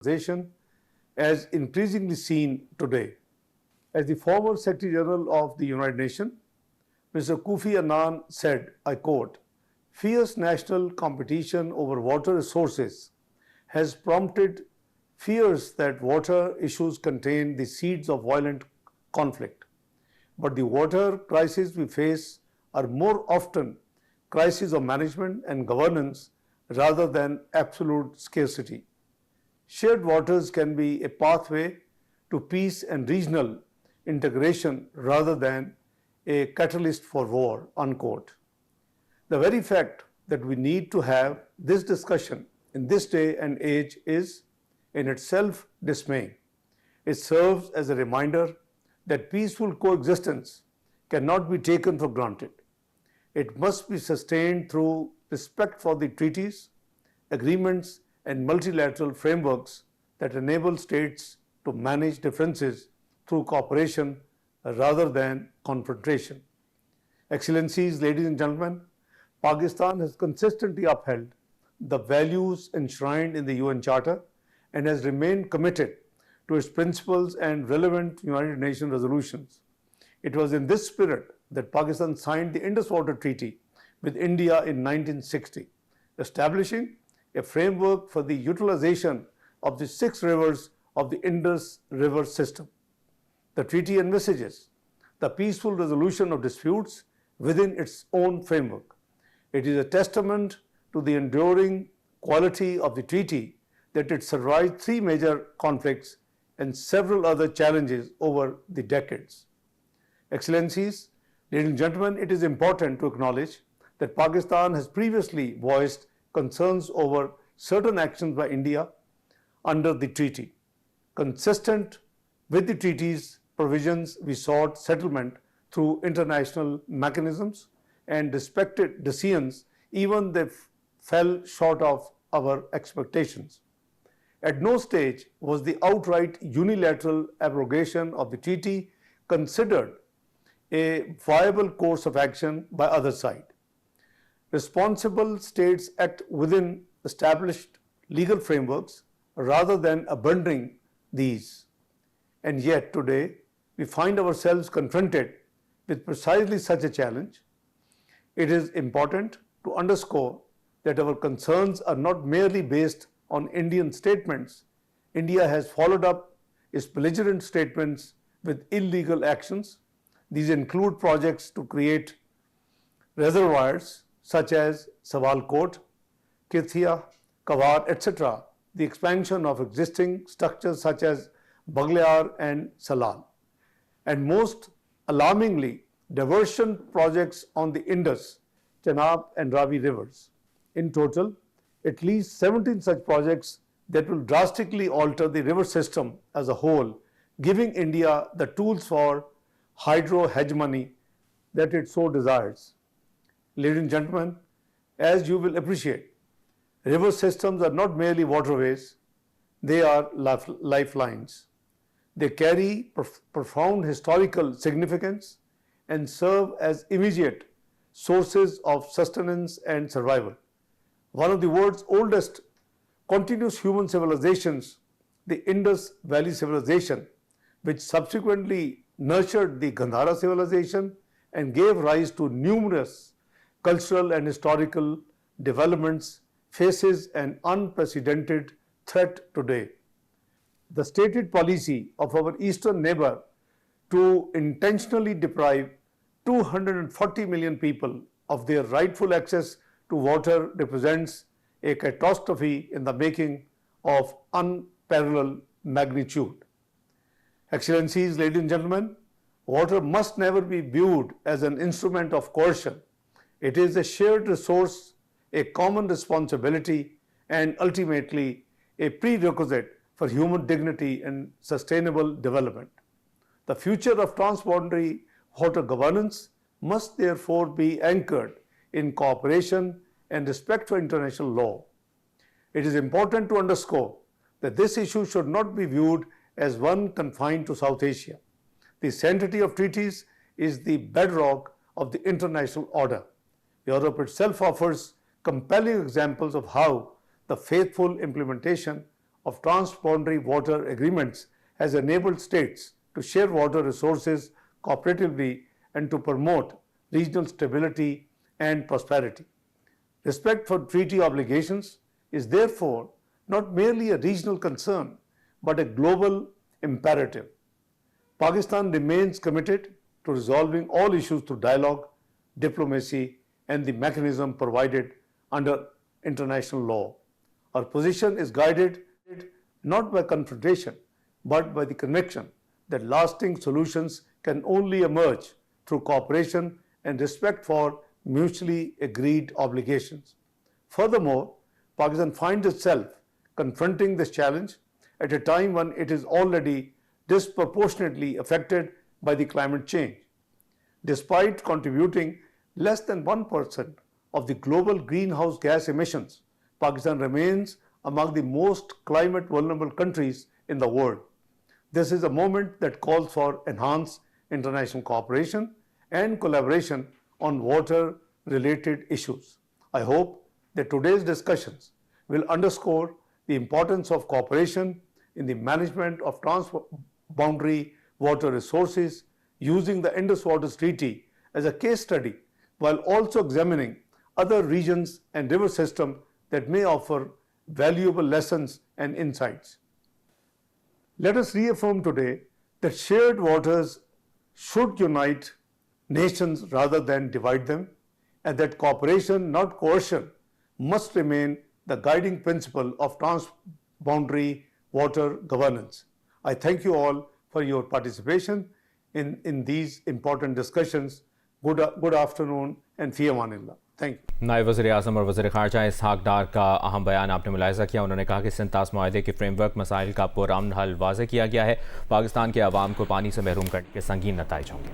organization as increasingly seen today. As the former Secretary General of the United Nations, Mr. Kofi Annan said, I quote, "Fierce national competition over water resources has prompted fears that water issues contain the seeds of violent conflict. But the water crises we face are more often crises of management and governance rather than absolute scarcity. Shared waters can be a pathway to peace and regional integration rather than a catalyst for war," unquote. The very fact that we need to have this discussion in this day and age is in itself dismaying. It serves as a reminder that peaceful coexistence cannot be taken for granted. It must be sustained through respect for the treaties, agreements, and multilateral frameworks that enable states to manage differences through cooperation rather than confrontation. Excellencies, ladies and gentlemen, Pakistan has consistently upheld the values enshrined in the UN Charter and has remained committed to its principles and relevant United Nations resolutions. It was in this spirit that Pakistan signed the Indus Water Treaty with India in 1960, establishing a framework for the utilization of the 6 rivers of the Indus River system. The treaty envisages the peaceful resolution of disputes within its own framework. It is a testament to the enduring quality of the treaty that it survived 3 major conflicts and several other challenges over the decades. Excellencies, ladies and gentlemen, it is important to acknowledge that Pakistan has previously voiced concerns over certain actions by India under the treaty. Consistent with the treaty's provisions, we sought settlement through international mechanisms and respected decisions even they fell short of our expectations. At no stage was the outright unilateral abrogation of the treaty considered a viable course of action by either side. Responsible states act within established legal frameworks rather than abandoning these. And yet today, we find ourselves confronted with precisely such a challenge. It is important to underscore that our concerns are not merely based on Indian statements. India has followed up its belligerent statements with illegal actions. These include projects to create reservoirs such as Sawalkot, Kirthia, Kawar, etc., the expansion of existing structures such as Baglayar and Salal, and most alarmingly, diversion projects on the Indus, Chenab and Ravi rivers. In total, at least 17 such projects that will drastically alter the river system as a whole, giving India the tools for hydro hegemony that it so desires. Ladies and gentlemen, as you will appreciate, river systems are not merely waterways, they are lifelines. They carry profound historical significance and serve as immediate sources of sustenance and survival. One of the world's oldest continuous human civilizations, the Indus Valley Civilization, which subsequently nurtured the Gandhara civilization and gave rise to numerous cultural and historical developments, faces an unprecedented threat today. The stated policy of our eastern neighbor to intentionally deprive 240 million people of their rightful access to water represents a catastrophe in the making of unparalleled magnitude. Excellencies, ladies and gentlemen, water must never be viewed as an instrument of coercion. It is a shared resource, a common responsibility, and ultimately a prerequisite for human dignity and sustainable development. The future of transboundary water governance must therefore be anchored in cooperation and respect for international law. It is important to underscore that this issue should not be viewed as one confined to South Asia. The sanctity of treaties is the bedrock of the international order. Europe itself offers compelling examples of how the faithful implementation of transboundary water agreements has enabled states to share water resources cooperatively and to promote regional stability and prosperity. Respect for treaty obligations is therefore not merely a regional concern, but a global imperative. Pakistan remains committed to resolving all issues through dialogue, diplomacy, and the mechanism provided under international law. Our position is guided not by confrontation, but by the conviction that lasting solutions can only emerge through cooperation and respect for mutually agreed obligations. Furthermore, Pakistan finds itself confronting this challenge at a time when it is already disproportionately affected by the climate change. Despite contributing less than 1% of the global greenhouse gas emissions, Pakistan remains among the most climate vulnerable countries in the world. This is a moment that calls for enhanced international cooperation and collaboration on water-related issues. I hope that today's discussions will underscore the importance of cooperation in the management of transboundary water resources, using the Indus Waters Treaty as a case study, while also examining other regions and river systems that may offer valuable lessons and insights. Let us reaffirm today that shared waters should unite nations rather than divide them, and that cooperation, not coercion, must remain the guiding principle of transboundary water governance. I thank you all for your participation in these important discussions. Good afternoon and fi amanillah. Thank you. नायब वज़ीर-ए-आज़म और वज़ीर ख़ारजा इस्हाक़ डार का अहम बयान आपने मुलाहिज़ा किया। उन्होंने कहा कि सिंतास माहदे के फ्रेमवर्क मसाइल का पुरअमन हल वाज़ेह किया गया है। पाकिस्तान के अवाम को पानी से महरूम करने के संगीन नताइज होंगे।